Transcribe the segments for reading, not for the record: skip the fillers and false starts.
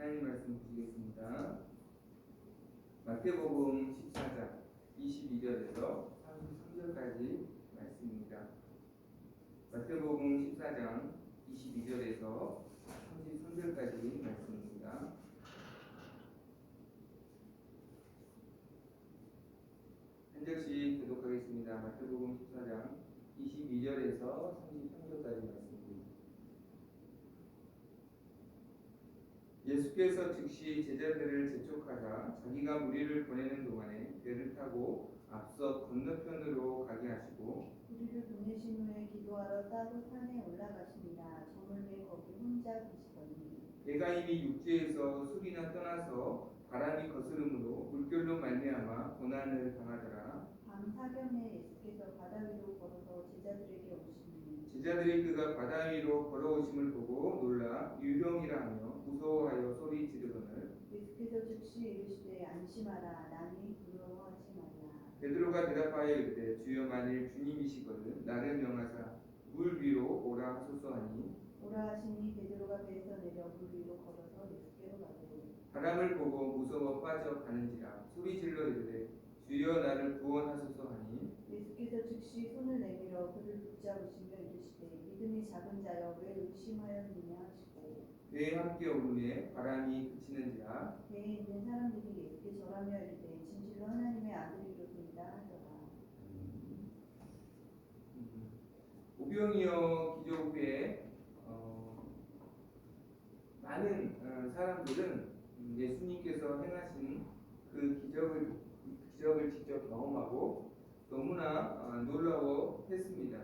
하나님 말씀 보시겠습니다. 마태복음 14장 22절에서 33절까지 말씀입니다. 마태복음 14장 22절에서 33절까지 말씀입니다. 한 절씩 교독하겠습니다. 마태복음 14장 22절에서 33절까지 말씀입니다. 예수께서 즉시 제자들을 재촉하사 자기가 무리를 보내는 동안에 배를 타고 앞서 건너편으로 가게 하시고 우리를 보내신 후에 기도하러 따로 산에 올라가십니다. 저물매 거기 혼자 계시더니 배가 이미 육지에서 술이나 떠나서 바람이 거스름으로 물결로 말미암아 고난을 당하더라. 밤 사경에 예수께서 바다 위로 걸어서 제자들에게 오시니 제자들이 그가 바다 위로 걸어오심을 보고 놀라 유령이라 하며 무서워하여 소리 지르거늘 예수께서 즉시 이르시되 안심하라 나니 두려워하지 말라. 베드로가 대답하여 이르되 주여 만일 주님이시거든 나를 명하사 물 위로 오라 하소서 하니 오라 하시니 베드로가 배에서 내려 물 위로 걸어서 예수께로 가되 바람을 보고 무서워 빠져 가는지라 소리 질러 이르되 주여 나를 구원하소서 하니 예수께서 즉시 손을 내밀어 그를 붙잡으시며 이르시되 믿음이 작은 자여 왜 의심하였느냐 하시고 배에 함께 오르매 바람이 그치는지라 배에 있는 사람들이 예수께 절하며 이르되 진실로 하나님의 아들이로소이다 하더라. 오병이어 기적 후에 많은 사람들은 예수님께서 행하신 그 기적을 직접 경험하고 너무나 놀라워했습니다.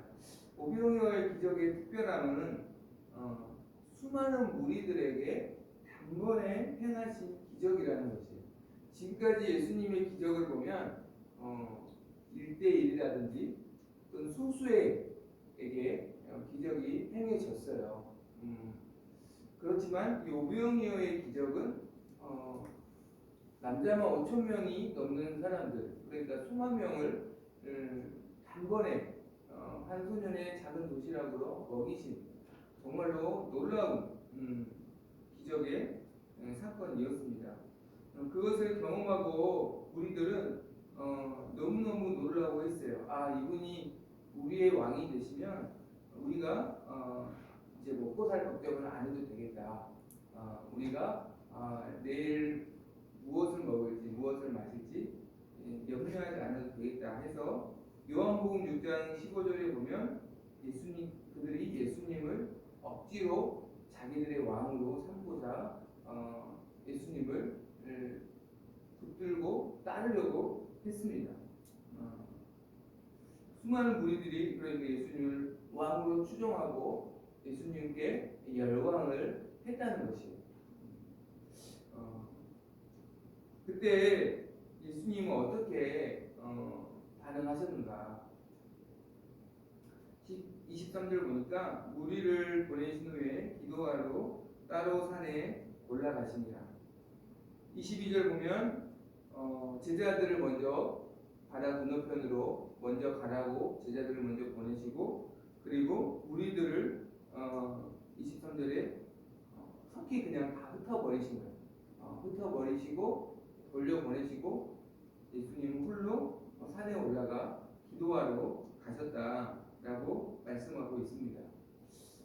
오병이어의 기적의 특별함은 수많은 무리들에게 단번에 행하신 기적이라는 것이에요. 지금까지 예수님의 기적을 보면 1대1이라든지 또는 소수에게 기적이 행해졌어요. 그렇지만 이 오병이어의 기적은 남자만 5천 명이 넘는 사람들, 그러니까 수만 명을 단번에 한 소년의 작은 도시락으로 먹이신 정말로 놀라운 기적의 사건이었습니다. 그것을 경험하고 우리들은 너무너무 놀라워했어요. 아, 이분이 우리의 왕이 되시면 우리가 이제 먹고 살 걱정은 안 해도 되겠다. 우리가 내일 무엇을 먹을지 무엇을 마실지 염려하지 않아도 되겠다 해서 요한복음 6장 15절에 보면 그들이 예수님을 억지로 자기들의 왕으로 삼고자 예수님을 붙들고 따르려고 했습니다. 수많은 무리들이 그러니까 예수님을 왕으로 추종하고 예수님께 열광을 했다는 것이에요. 그때 예수님은 어떻게 반응하셨는가? 23절 보니까 무리를 보내신 후에 기도하러 따로 산에 올라가시니라. 22절 보면 제자들을 먼저 바다 건너편으로 먼저 가라고 제자들을 먼저 보내시고 그리고 무리들을 23절에 속히 그냥 다 흩어버리신 거예요. 흩어버리시고 돌려보내시고 예수님은 홀로 산에 올라가 기도하러 가셨다라고 말씀하고 있습니다.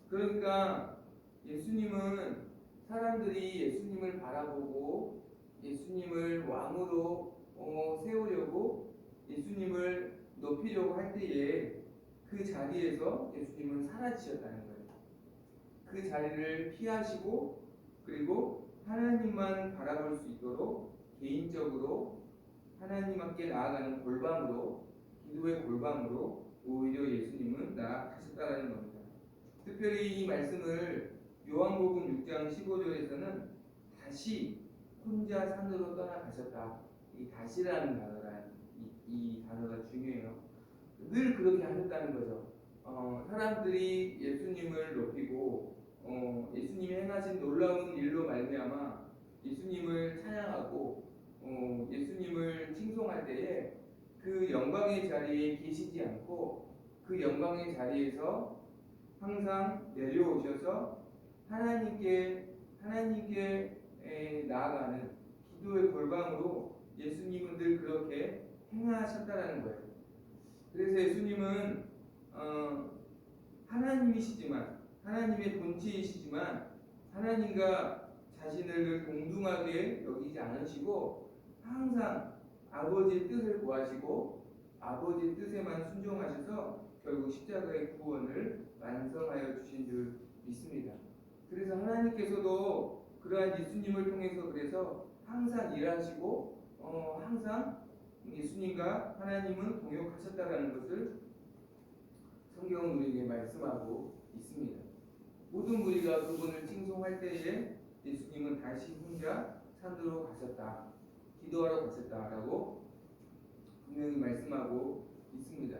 그러니까 예수님은 사람들이 예수님을 바라보고 예수님을 왕으로 세우려고 예수님을 높이려고 할 때에 그 자리에서 예수님은 사라지셨다는 거예요. 그 자리를 피하시고 그리고 하나님만 바라볼 수 있도록 개인적으로 하나님께 나아가는 골방으로 기도의 골방으로 오히려 예수님은 나아가셨다는 겁니다. 특별히 이 말씀을 요한복음 6장 15절에서는 다시 혼자 산으로 떠나가셨다. 이 다시라는 단어가 이 단어가 중요해요. 늘 그렇게 하셨다는 거죠. 사람들이 예수님을 높이고 예수님이 행하신 놀라운 일로 말미암아 예수님을 찬양하고 예수님을 칭송할 때에 그 영광의 자리에 계시지 않고 그 영광의 자리에서 항상 내려오셔서 하나님께 나아가는 기도의 골방으로 예수님은 늘 그렇게 행하셨다라는 거예요. 그래서 예수님은 하나님이시지만 하나님의 본체이시지만 하나님과 자신을 늘 동등하게 여기지 않으시고 항상 아버지의 뜻을 구하시고 아버지의 뜻에만 순종하셔서 결국 십자가의 구원을 완성하여 주신 줄 믿습니다. 그래서 하나님께서도 그러한 예수님을 통해서 그래서 항상 일하시고 항상 예수님과 하나님은 동역하셨다라는 것을 성경은 우리에게 말씀하고 있습니다. 모든 무리가 그분을 칭송할 때에 예수님은 다시 혼자 산으로 가셨다, 기도하러 가셨다라고 분명히 말씀하고 있습니다.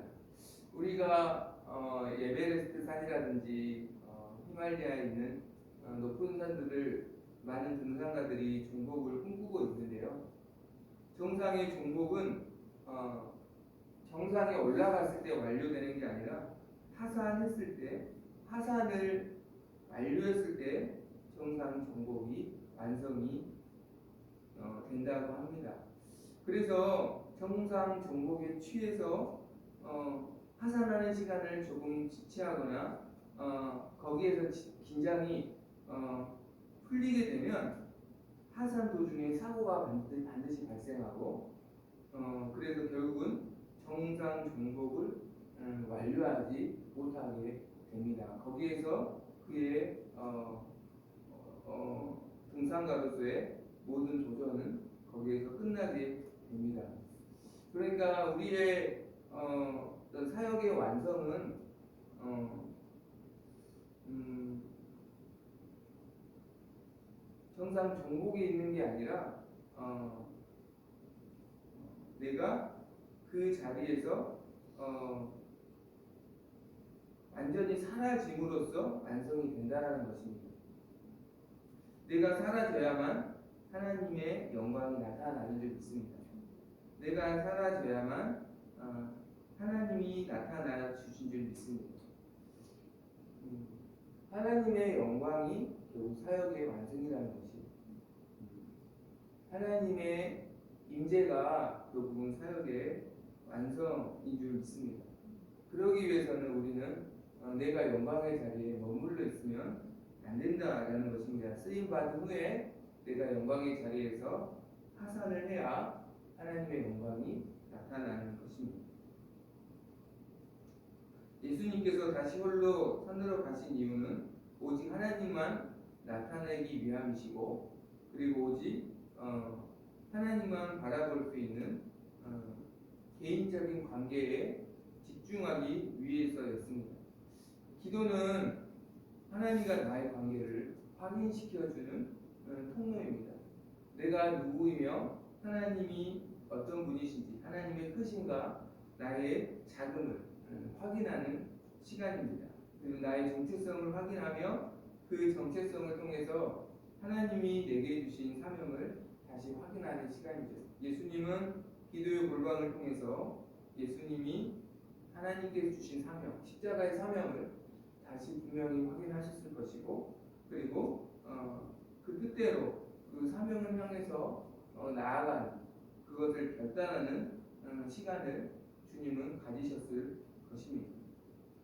우리가 에베레스트 산이라든지 히말라야에 있는 높은 산들을 많은 등산가들이 정복을 꿈꾸고 있는데요. 정상의 정복은 정상에 올라갔을 때 완료되는 게 아니라 하산했을 때, 하산을 완료했을 때 정상 정복이 완성이 된다고 합니다. 그래서 정상 정복에 취해서 하산하는 시간을 조금 지체하거나 거기에서 긴장이 풀리게 되면 하산 도중에 사고가 반드시 발생하고 그래서 결국은 정상 정복을 완료하지 못하게 됩니다. 거기에서 그의 등산가로서의 모든 도전은 거기에서 끝나게 됩니다. 그러니까 우리의 어떤 사역의 완성은 정상 정복에 있는 게 아니라 내가 그 자리에서 완전히 사라짐으로써 완성이 된다는 것입니다. 내가 사라져야만 하나님의 영광이 나타나는 줄 믿습니다. 내가 사라져야만 하나님이 나타나 주신 줄 믿습니다. 하나님의 영광이 결국 사역의 완성이라는 것이 하나님의 임재가 결국은 사역의 완성인 줄 믿습니다. 그러기 위해서는 우리는 내가 영광의 자리에 머물러 있으면 안 된다라는 것입니다. 쓰임 받은 후에 내가 영광의 자리에서 하산을 해야 하나님의 영광이 나타나는 것입니다. 예수님께서 다시 홀로 산으로 가신 이유는 오직 하나님만 나타내기 위함이시고 그리고 오직 하나님만 바라볼 수 있는 개인적인 관계에 집중하기 위해서였습니다. 기도는 하나님과 나의 관계를 확인시켜주는 통로입니다. 내가 누구이며 하나님이 어떤 분이신지 하나님의 크신과 나의 작음을 확인하는 시간입니다. 그리고 나의 정체성을 확인하며 그 정체성을 통해서 하나님이 내게 주신 사명을 다시 확인하는 시간이죠. 예수님은 기도의 골방을 통해서 예수님이 하나님께서 주신 사명, 십자가의 사명을 다시 분명히 확인하셨을 것이고 그리고 그 뜻대로 그 사명을 향해서 나아가는 그것을 결단하는 시간을 주님은 가지셨을 것입니다.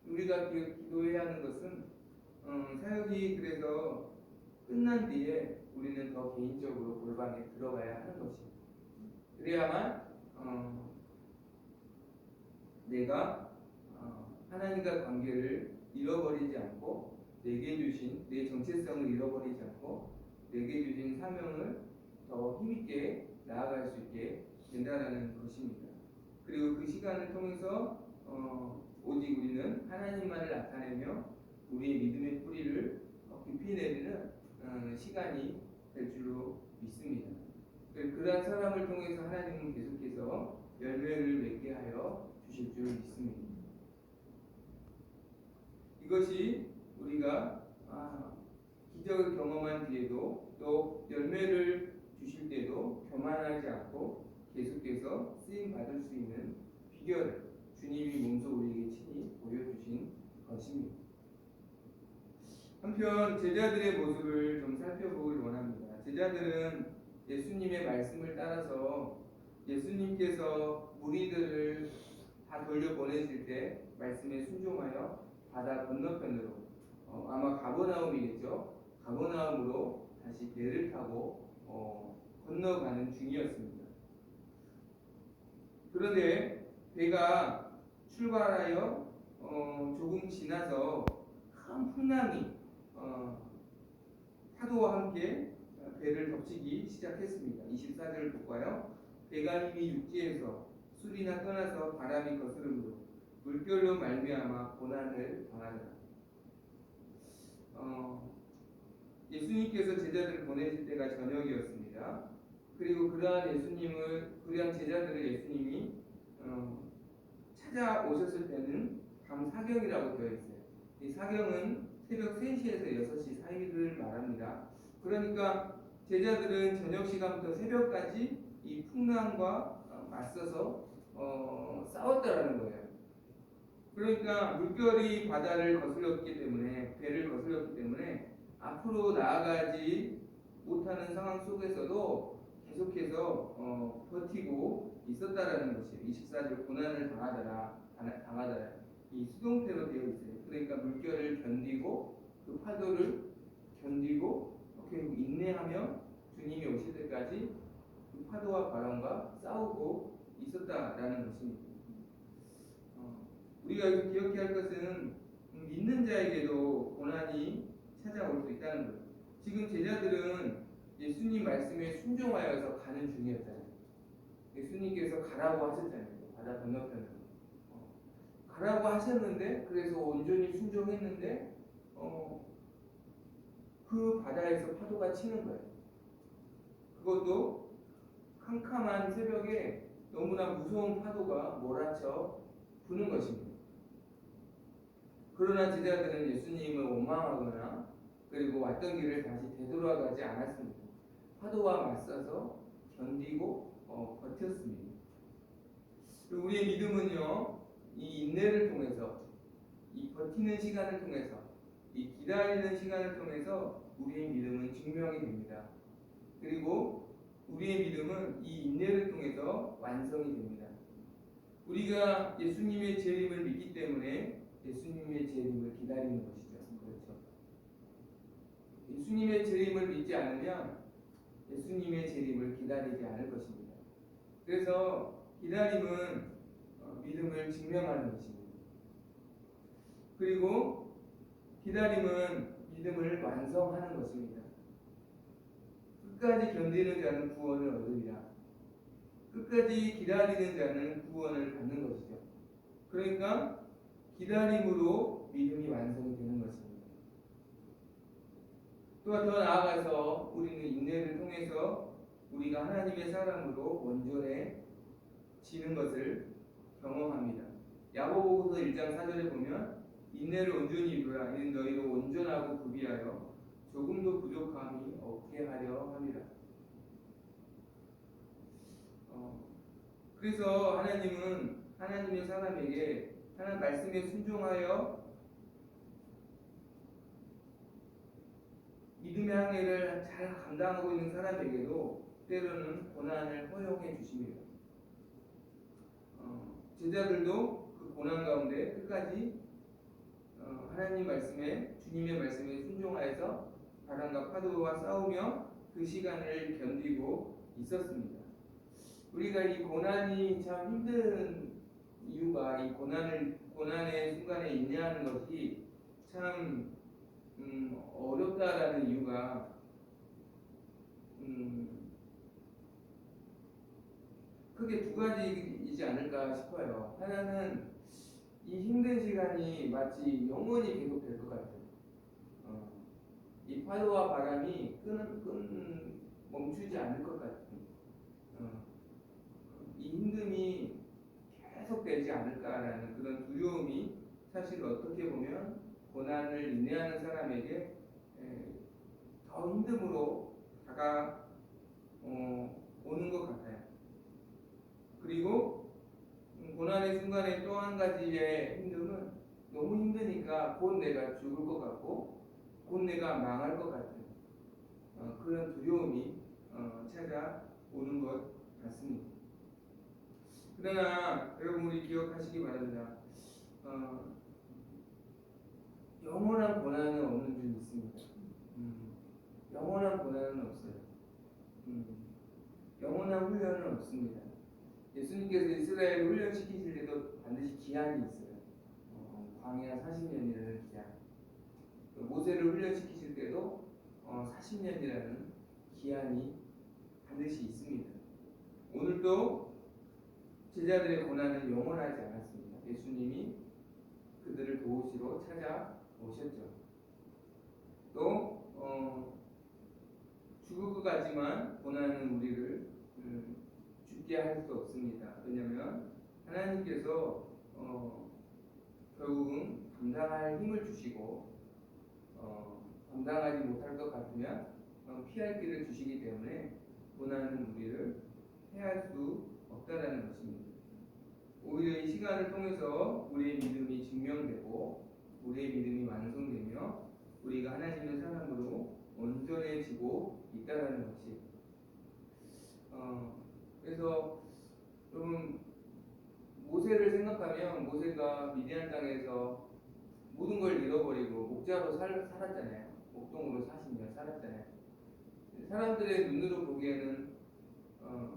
우리가 기도해야 하는 것은 사역이 그래서 끝난 뒤에 우리는 더 개인적으로 골방에 들어가야 하는 것입니다. 그래야만 내가 하나님과 관계를 잃어버리지 않고 내게 주신 내 정체성을 잃어버리지 않고 내게 주신 사명을 더 힘있게 나아갈 수 있게 된다는 것입니다. 그리고 그 시간을 통해서 오직 우리는 하나님만을 나타내며 우리의 믿음의 뿌리를 깊이 내리는 시간이 될 줄로 믿습니다. 그러한 사람을 통해서 하나님은 계속해서 열매를 맺게 하여 주실 줄 믿습니다. 이것이 우리가 기적을 경험한 뒤에도 또 열매를 주실 때도 교만하지 않고 계속해서 쓰임 받을 수 있는 비결을 주님이 몸소 우리에게 친히 보여주신 것입니다. 한편 제자들의 모습을 좀 살펴보길 원합니다. 제자들은 예수님의 말씀을 따라서 예수님께서 무리들을 다 돌려보내실 때 말씀에 순종하여 바다 건너편으로 아마 가버나움이겠죠. 가버나움으로 다시 배를 타고 건너가는 중이었습니다. 그런데 배가 출발하여 조금 지나서 큰 풍랑이 파도와 함께 배를 덮치기 시작했습니다. 24절을 볼까요? 배가 이미 육지에서 술이나 떠나서 바람이 거스름으로 물결로 말미암아 고난을 당하더라. 예수님께서 제자들을 보내실 때가 저녁이었습니다. 그리고 그러한 제자들을 예수님이 찾아오셨을 때는 밤 사경이라고 되어 있어요. 이 사경은 새벽 3시에서 6시 사이를 말합니다. 그러니까 제자들은 저녁 시간부터 새벽까지 이 풍랑과 맞서서 싸웠다라는 거예요. 그러니까 물결이 바다를 거슬렸기 때문에, 배를 거슬렸기 때문에 앞으로 나아가지 못하는 상황 속에서도 계속해서 버티고 있었다라는 것이에요. 24절 고난을 당하더라. 이 수동태로 되어 있어요. 그러니까 물결을 견디고 그 파도를 견디고 결국 인내하며 주님이 오실 때까지 그 파도와 바람과 싸우고 있었다라는 것입니다. 우리가 여기서 기억해야 할 것은 믿는 자에게도 고난이 찾아올 수 있다는 거예요. 지금 제자들은 예수님 말씀에 순종하여서 가는 중이었잖아요. 예수님께서 가라고 하셨잖아요. 바다 건너편으로. 가라고 하셨는데, 그래서 온전히 순종했는데 그 바다에서 파도가 치는 거예요. 그것도 캄캄한 새벽에 너무나 무서운 파도가 몰아쳐 부는 것입니다. 그러나 제자들은 예수님을 원망하거나 그리고 왔던 길을 다시 되돌아가지 않았습니다. 파도와 맞서서 견디고 버텼습니다. 우리의 믿음은요, 이 인내를 통해서, 이 버티는 시간을 통해서, 이 기다리는 시간을 통해서 우리의 믿음은 증명이 됩니다. 그리고 우리의 믿음은 이 인내를 통해서 완성이 됩니다. 우리가 예수님의 재림을 믿기 때문에 예수님의 재림을 기다리는 것이죠. 그렇죠. 예수님의 재림을 믿지 않으면 예수님의 재림을 기다리지 않을 것입니다. 그래서 기다림은 믿음을 증명하는 것입니다. 그리고 기다림은 믿음을 완성하는 것입니다. 끝까지 견디는 자는 구원을 얻으리라. 끝까지 기다리는 자는 구원을 받는 것이죠. 그러니까 기다림으로 믿음이 완성이 되는 것입니다. 또 더 나아가서 우리는 인내를 통해서 우리가 하나님의 사람으로 온전해지는 것을 경험합니다. 야고보서 1장 4절에 보면 인내를 온전히 이루라. 이는 너희로 온전하고 구비하여 조금도 부족함이 없게 하려 함이라. 그래서 하나님은 하나님의 사람에게 하나님 말씀에 순종하여 믿음의 항해를 잘 감당하고 있는 사람에게도 때로는 고난을 허용해 주십니다. 제자들도 그 고난 가운데 끝까지 하나님 말씀에, 주님의 말씀에 순종하여서 바람과 파도와 싸우며 그 시간을 견디고 있었습니다. 우리가 이 고난이 참 힘든 이유가, 이 고난의 순간에 인내하는 것이 참 어렵다라는 이유가 크게 두 가지이지 않을까 싶어요. 하나는 이 힘든 시간이 마치 영원히 계속될 것 같아요. 이 파도와 바람이 멈추지 않을 것 같은 이 힘듦이 계속되지 않을까라는 그런 두려움이 사실 어떻게 보면 고난을 인내하는 사람에게 더 힘듦으로 다가오는 것 같아요. 그리고 고난의 순간에 또 한 가지의 힘듦은 너무 힘드니까 곧 내가 죽을 것 같고 곧 내가 망할 것 같은 그런 두려움이 찾아오는 것 같습니다. 그러나 여러분 우리 기억하시기 바랍니다. 영원한 고난은 없는 줄 믿습니다. 영원한 고난은 없어요. 영원한 훈련은 없습니다. 예수님께서 이스라엘을 훈련시키실 때도 반드시 기한이 있어요. 광야 40년이라는 기한. 모세를 훈련시키실 때도 40년이라는 기한이 반드시 있습니다. 오늘도 제자들의 고난은 영원하지 않았습니다. 예수님이 그들을 도우시러 찾아오셨죠. 또 죽을 것 같지만 고난은 우리를 죽게 할 수 없습니다. 왜냐하면 하나님께서 결국은 감당할 힘을 주시고 감당하지 못할 것 같으면 피할 길을 주시기 때문에 고난은 우리를 해할 수 없다라는 것입니다. 오히려 이 시간을 통해서 우리의 믿음이 증명되고 우리의 믿음이 완성되며 우리가 하나님의 사람으로 온전해지고 있다라는 것이 그래서 좀 모세를 생각하면 모세가 미디안 땅에서 모든 걸 잃어버리고 목자로 살았잖아요. 목동으로 40년 살았잖아요. 사람들의 눈으로 보기에는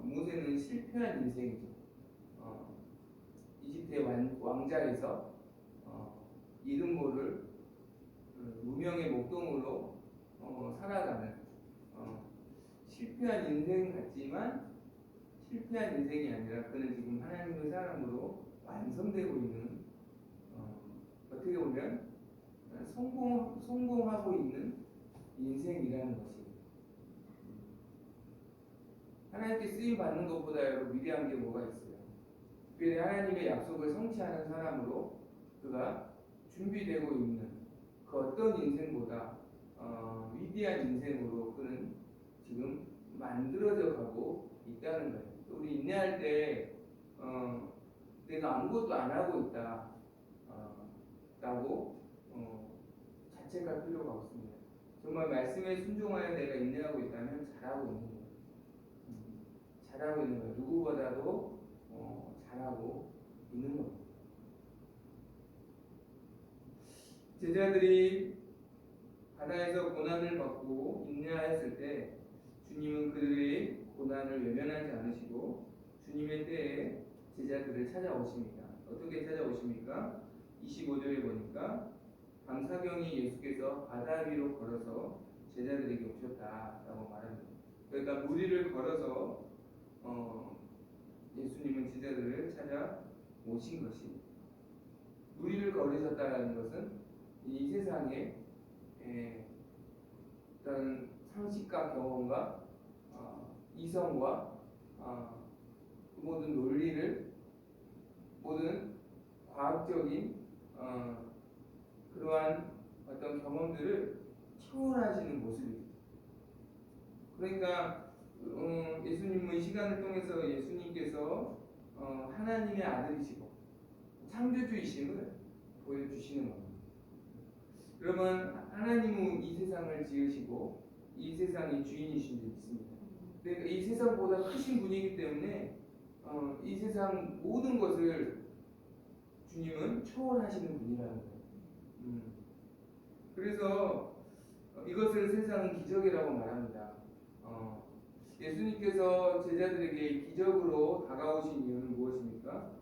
모세는 실패한 인생이죠. 이집트의 왕자에서 이름 모를 무명의 목동으로 살아가는 실패한 인생 같지만 실패한 인생이 아니라 그는 지금 하나님의 사람으로 완성되고 있는 어떻게 보면 성공하고 있는 인생이라는 것입니다. 하나님께 쓰임 받는 것보다 여러분 위대한 게 뭐가 있어요? 특별히 하나님의 약속을 성취하는 사람으로 그가 준비되고 있는 그 어떤 인생보다 위대한 인생으로 그는 지금 만들어져 가고 있다는 거예요. 우리 인내할 때 내가 아무것도 안 하고 있다 라고 자책할 필요가 없습니다. 정말 말씀에 순종하여 내가 인내하고 있다면 잘하고 있는 거예요. 잘하고 있는 거예요. 누구보다도 잘하고 있는 겁니다. 제자들이 바다에서 고난을 받고 인내하였을 때 주님은 그들의 고난을 외면하지 않으시고 주님의 때에 제자들을 찾아오십니다. 어떻게 찾아오십니까? 25절에 보니까 밤사경이 예수께서 바다 위로 걸어서 제자들에게 오셨다라고 말합니다. 그러니까 무리를 걸어서 예수님은 제자들을 찾아오신 것입니다. 무리를 걸으셨다는 것은 이 세상에 어떤 상식과 경험과 이성과 모든 논리를 모든 과학적인 그러한 어떤 경험들을 초월하시는 모습입니다. 그러니까 예수님은 시간을 통해서 예수님께서 하나님의 아들이시고 창조주이심을 보여주시는 겁니다. 그러면 하나님은 이 세상을 지으시고 이 세상의 주인이신 줄 믿습니다. 그러니까 이 세상보다 크신 분이기 때문에 이 세상 모든 것을 주님은 초월하시는 분이라는 거예요. 그래서 이것을 세상은 기적이라고 말합니다. 예수님께서 제자들에게 기적으로 다가오신 이유는 무엇입니까?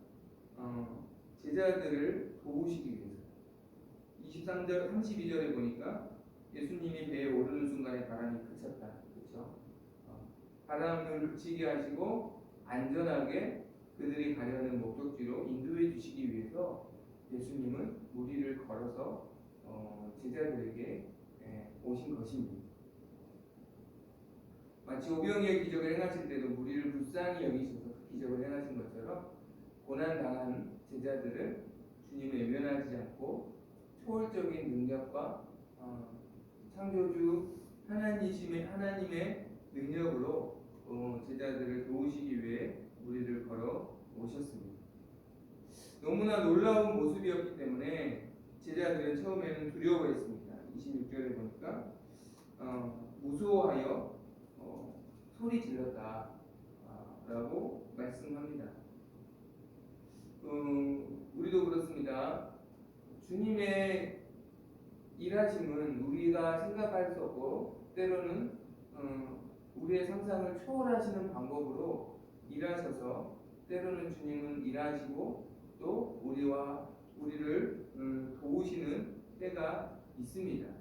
제자들을 도우시기 위해서. 23절, 32절에 보니까 예수님이 배에 오르는 순간에 바람이 그쳤다. 그렇죠? 바람을 그치게 하시고 안전하게 그들이 가려는 목적지로 인도해 주시기 위해서 예수님은 무리를 걸어서 제자들에게 오신 것입니다. 마치 오병이의 기적을 행하실 때도 무리를 불쌍히 여기셔서 그 기적을 행하신 것처럼 고난당한 제자들을 주님을 외면하지 않고 초월적인 능력과 창조주 하나님의 능력으로 제자들을 도우시기 위해 무리를 걸어 오셨습니다. 너무나 놀라운 모습이었기 때문에 제자들은 처음에는 두려워했습니다. 26절에 보니까 무서워하여 소리 질렀다라고 말씀합니다. 우리도 그렇습니다. 주님의 일하심은 우리가 생각할 수 없고 때로는 우리의 상상을 초월하시는 방법으로 일하셔서 때로는 주님은 일하시고 또 우리를 도우시는 때가 있습니다.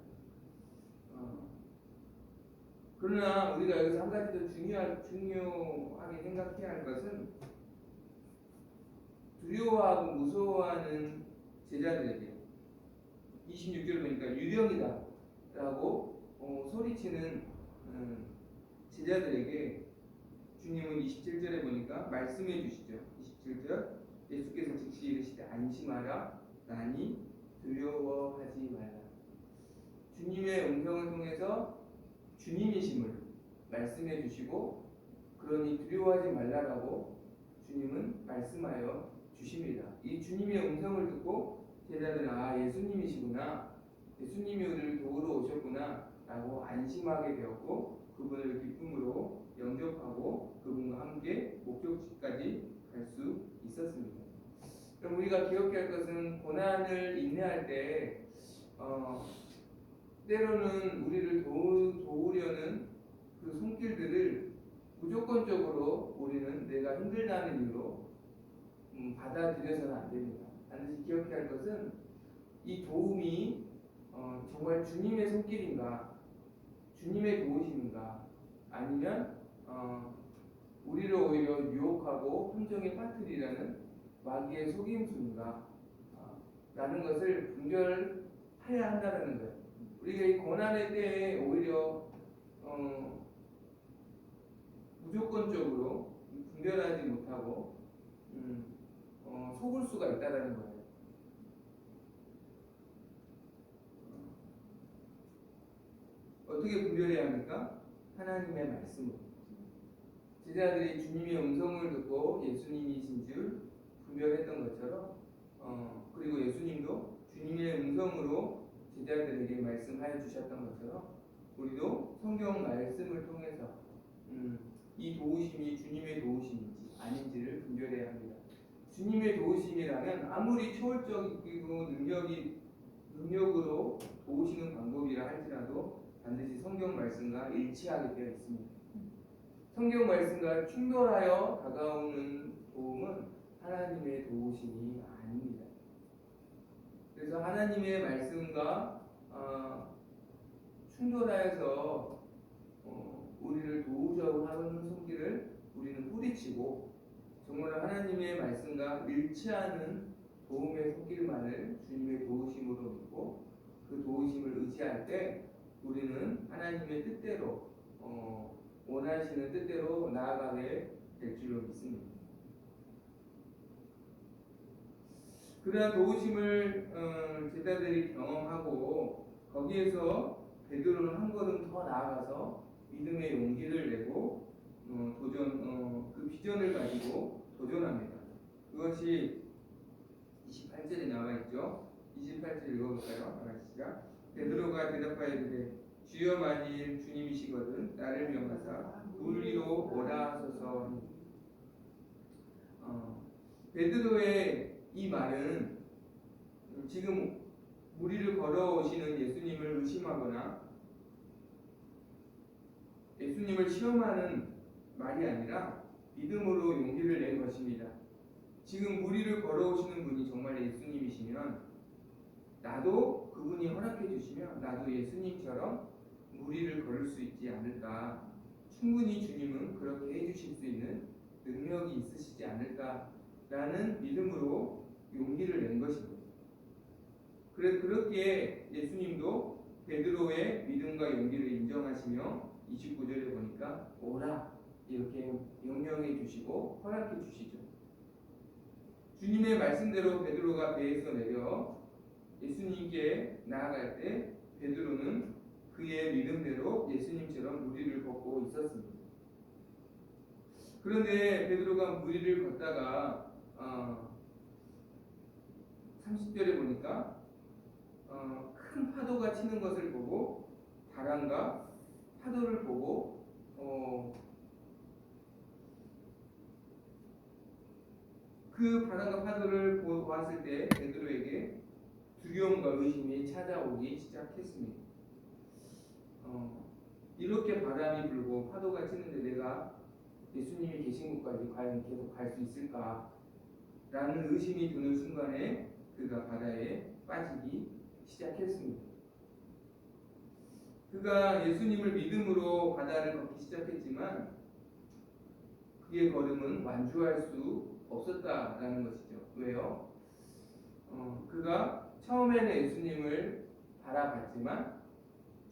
그러나 우리가 여기서 한 가지 더 중요하게 생각해야 할 것은 두려워하고 무서워하는 제자들에게 26절 보니까 유령이다 라고 소리치는 제자들에게 주님은 27절에 보니까 말씀해 주시죠. 27절 예수께서 즉시 이르시되 안심하라 나니 두려워하지 말라. 주님의 음성을 통해서 주님이심을 말씀해 주시고 그러니 두려워하지 말라라고 주님은 말씀하여 주십니다. 이 주님의 음성을 듣고 제자들은 예수님이시구나, 예수님이 우리를 도우러 오셨구나 라고 안심하게 되었고 그분을 기쁨으로 영접하고 그분과 함께 목적지까지 갈 수 있었습니다. 그럼 우리가 기억해야 할 것은 고난을 인내할 때 때로는 우리를 도우려는 그 손길들을 무조건적으로 우리는 내가 힘들다는 이유로 받아들여서는 안 됩니다. 반드시 기억해야 할 것은 이 도움이 정말 주님의 손길인가, 주님의 도우심인가, 아니면 우리를 오히려 유혹하고 함정에 빠뜨리려는 마귀의 속임수인가 라는 것을 분별해야 한다는 거예요. 우리가 이 고난의 때에 오히려 무조건적으로 분별하지 못하고 속을 수가 있다는 거예요. 어떻게 분별해야 합니까? 하나님의 말씀으로. 제자들이 주님의 음성을 듣고 예수님이신 줄 분별했던 것처럼 그리고 예수님도 주님의 음성으로 제자들에게 말씀하여 주셨던 것처럼 우리도 성경 말씀을 통해서 이 도우심이 주님의 도우심인지 아닌지를 분별해야 합니다. 주님의 도우심이라면 아무리 초월적이고 능력으로 도우시는 방법이라 할지라도 반드시 성경 말씀과 일치하게 되어 있습니다. 성경 말씀과 충돌하여 다가오는 도움은 하나님의 도우심이 아닙니다. 그래서 하나님의 말씀과 충돌하여서 우리를 도우려고 하는 손길을 우리는 뿌리치고 정말 하나님의 말씀과 일치하는 도움의 손길만을 주님의 도우심으로 믿고 그 도우심을 의지할 때 우리는 하나님의 뜻대로 원하시는 뜻대로 나아가게 될 줄로 믿습니다. 그러한 도우심을 제자들이 경험하고 거기에서 베드로는 한 걸음 더 나아가서 믿음의 용기를 내고 그 비전을 가지고 도전합니다. 그것이 28절에 나와 있죠. 28절 읽어볼까요? 같이 시작. 베드로가 대답하여 이르되 주여 만일 주님이시거든 나를 명하사 물 위로 오라 하소서. 베드로의 이 말은 지금 무리를 걸어오시는 예수님을 의심하거나 예수님을 시험하는 말이 아니라 믿음으로 용기를 낸 것입니다. 지금 무리를 걸어오시는 분이 정말 예수님이시면 나도 그분이 허락해 주시면 나도 예수님처럼 무리를 걸을 수 있지 않을까, 충분히 주님은 그렇게 해주실 수 있는 능력이 있으시지 않을까라는 믿음으로 용기를 낸 것입니다. 그렇기에 예수님도 베드로의 믿음과 용기를 인정하시며 29절에 보니까 오라 이렇게 명령해 주시고 허락해 주시죠. 주님의 말씀대로 베드로가 배에서 내려 예수님께 나아갈 때 베드로는 그의 믿음대로 예수님처럼 무리를 걷고 있었습니다. 그런데 베드로가 무리를 걷다가 30절에 보니까 큰 파도가 치는 것을 보고 바람과 파도를 보고 그 바람과 파도를 보았을 때 베드로에게 두려움과 의심이 찾아오기 시작했습니다. 이렇게 바람이 불고 파도가 치는데 내가 예수님이 계신 곳까지 과연 계속 갈 수 있을까? 라는 의심이 드는 순간에 그가 바다에 빠지기 시작했습니다. 그가 예수님을 믿음으로 바다를 걷기 시작했지만 그의 걸음은 완주할 수 없었다라는 것이죠. 왜요? 그가 처음에는 예수님을 바라봤지만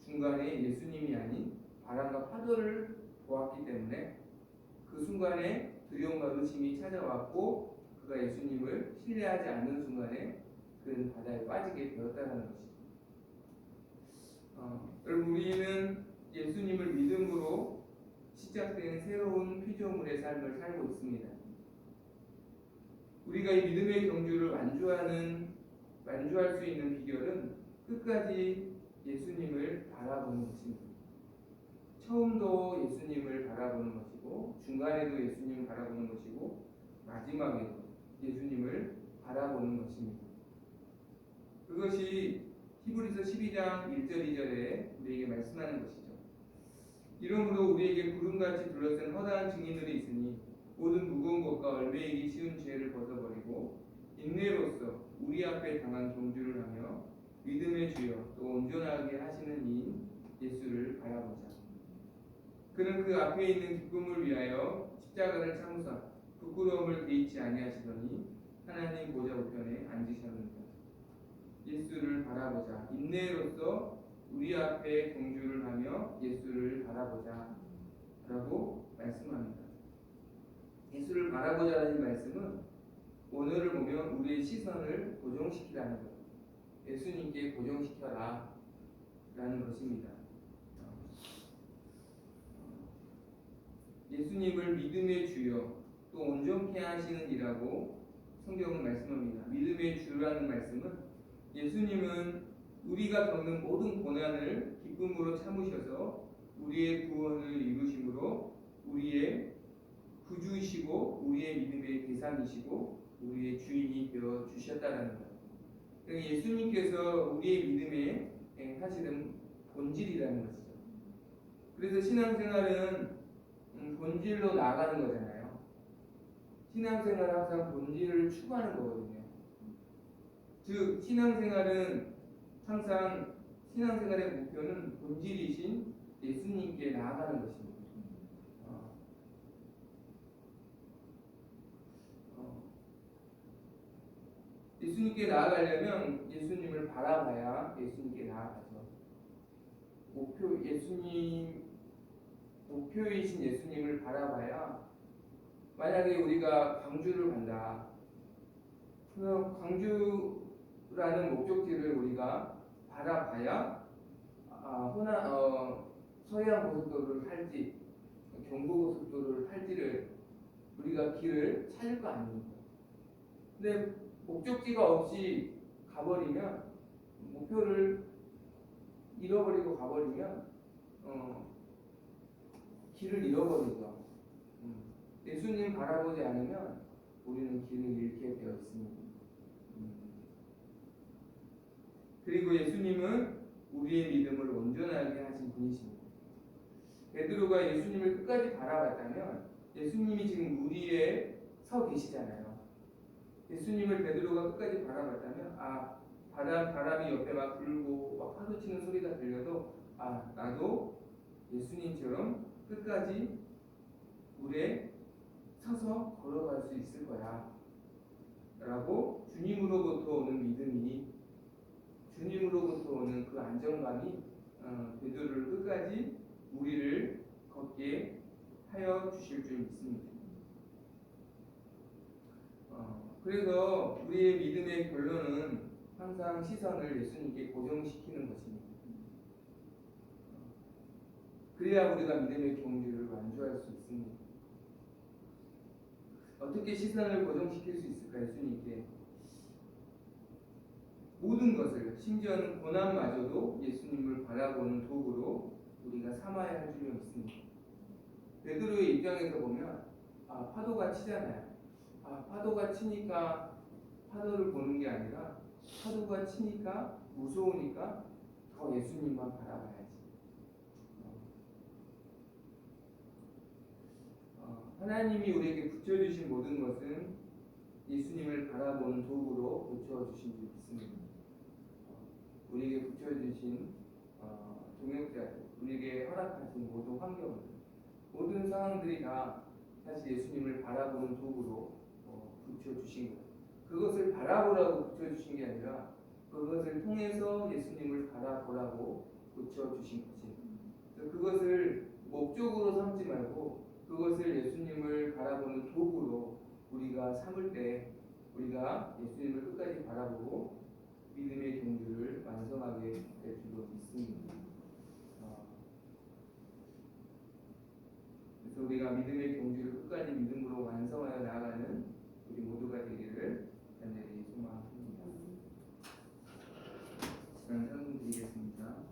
중간에 예수님이 아닌 바람과 파도를 보았기 때문에 그 순간에 두려움과 의심이 찾아왔고 그가 예수님을 신뢰하지 않는 순간에 그는 바다에 빠지게 되었다는 것이죠. 여러분 우리는 예수님을 믿음으로 시작된 새로운 피조물의 삶을 살고 있습니다. 우리가 이 믿음의 경주를 완주할 수 있는 비결은 끝까지 예수님을 바라보는 것입니다. 처음도 예수님을 바라보는 것이고 중간에도 예수님을 바라보는 것이고 마지막에도 예수님을 바라보는 것입니다. 그것이 히브리서 12장 1절 2절에 우리에게 말씀하는 것이죠. 이러므로 우리에게 구름같이 둘러싼 허다한 증인들이 있으니 모든 무거운 것과 얼매이기 쉬운 죄를 벗어버리고 인내로써 우리 앞에 당한 경주를 하며 믿음의 주여 또 온전하게 하시는 이인 예수를 바라보자. 그는 그 앞에 있는 기쁨을 위하여 십자가를 참으사 부끄러움을 개의치 아니하시더니 하나님 보좌 우편에 앉으셨느니라. 예수를 바라보자. 인내로써 우리 앞에 경주를 하며 예수를 바라보자 라고 말씀합니다. 예수를 바라보자라는 말씀은 오늘을 보면 우리의 시선을 고정시키라는 것, 예수님께 고정시켜라 라는 것입니다. 예수님을 믿음의 주여 또 온전케 하시는 이라고 성경은 말씀합니다. 믿음의 주라는 말씀은 예수님은 우리가 겪는 모든 고난을 기쁨으로 참으셔서 우리의 구원을 이루심으로 우리의 구주이시고 우리의 믿음의 대상이시고 우리의 주인이 되어 주셨다는 것. 그러니까 예수님께서 우리의 믿음의 사실은 본질이라는 것이죠. 그래서 신앙생활은 본질로 나아가는 거잖아요. 신앙생활은 항상 본질을 추구하는 거거든요. 즉 신앙생활은 항상 신앙생활의 목표는 본질이신 예수님께 나아가는 것입니다. 예수님께 나아가려면 예수님을 바라봐야 예수님께 나아가죠. 목표이신 예수님을 바라봐야 만약에 우리가 광주를 간다. 그 광주라는 목적지를 우리가 바라봐야 서해안 고속도로를 탈지 경부 고속도로를 탈지를 우리가 길을 찾을 거 아닙니까? 근데 목적지가 없이 가버리면 목표를 잃어버리고 가버리면 길을 잃어버리죠. 예수님 바라보지 않으면 우리는 길을 잃게 되어 있습니다. 그리고 예수님은 우리의 믿음을 온전하게 하신 분이십니다. 베드로가 예수님을 끝까지 바라봤다면 예수님이 지금 우리에 서 계시잖아요. 예수님을 베드로가 끝까지 바라봤다면 바람이 옆에 막 불고 막 파도 치는 소리가 들려도 나도 예수님처럼 끝까지 물에 서서 걸어갈 수 있을 거야 라고 주님으로부터 오는 믿음이 주님으로부터 오는 그 안정감이 베드로를 끝까지 우리를 걷게 하여 주실 줄 믿습니다. 그래서 우리의 믿음의 결론은 항상 시선을 예수님께 고정시키는 것입니다. 그래야 우리가 믿음의 경주를 완주할 수 있습니다. 어떻게 시선을 고정시킬 수 있을까? 예수님께 모든 것을 심지어는 고난마저도 예수님을 바라보는 도구로 우리가 삼아야 할 줄로 믿습니다. 베드로의 입장에서 보면 파도가 치잖아요. 파도가 치니까 파도를 보는 게 아니라 파도가 치니까 무서우니까 더 예수님만 바라봐야지. 하나님이 우리에게 붙여주신 모든 것은 예수님을 바라보는 도구로 붙여주신 줄 믿습니다. 우리에게 붙여주신 동역자들, 우리에게 허락하신 모든 환경들, 모든 상황들이 다 사실 예수님을 바라보는 도구로 붙여주신 거예요. 그것을 바라보라고 붙여주신 게 아니라 그것을 통해서 예수님을 바라보라고 붙여주신 거지. 그래서 그것을 목적으로 삼지 말고 그것을 예수님을 바라보는 도구로 우리가 삼을 때 우리가 예수님을 끝까지 바라보고 믿음의 경주를 완성하게 될 줄로 믿습니다. 그래서 우리가 믿음의 경주를 끝까지 믿음으로 완성하여 나아가는 우리 모두가 되기를 간절히 소망합니다. 시간 설명드리겠습니다.